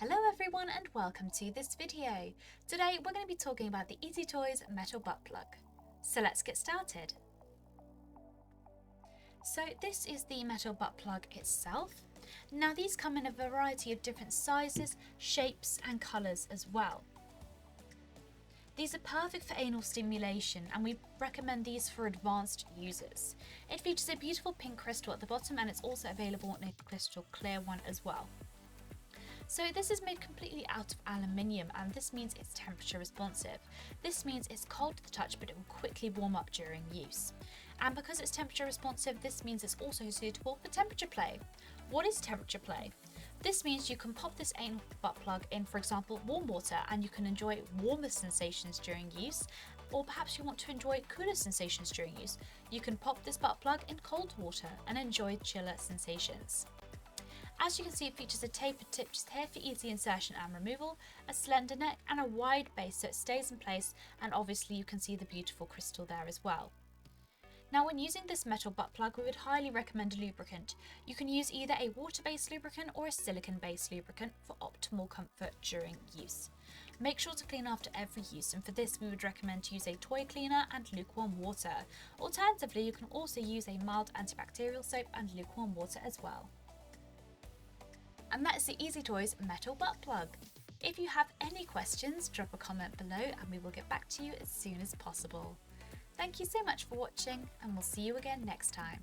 Hello everyone and welcome to this video. Today we're going to be talking about the Easy Toys metal butt plug. So let's get started. So this is the metal butt plug itself. Now these come in a variety of different sizes, shapes and colours as well. These are perfect for anal stimulation and we recommend these for advanced users. It features a beautiful pink crystal at the bottom and it's also available in a crystal clear one as well. So this is made completely out of aluminium and this means it's temperature responsive. This means it's cold to the touch but it will quickly warm up during use. And because it's temperature responsive, this means it's also suitable for temperature play. What is temperature play? This means you can pop this anal butt plug in, for example, warm water and you can enjoy warmer sensations during use, or perhaps you want to enjoy cooler sensations during use. You can pop this butt plug in cold water and enjoy chiller sensations. As you can see, it features a tapered tip just here for easy insertion and removal, a slender neck and a wide base so it stays in place, and obviously you can see the beautiful crystal there as well. Now when using this metal butt plug, we would highly recommend a lubricant. You can use either a water-based lubricant or a silicone-based lubricant for optimal comfort during use. Make sure to clean after every use, and for this we would recommend to use a toy cleaner and lukewarm water. Alternatively, you can also use a mild antibacterial soap and lukewarm water as well. And that's the Easy Toys metal butt plug. If you have any questions, drop a comment below and we will get back to you as soon as possible. Thank you so much for watching and we'll see you again next time.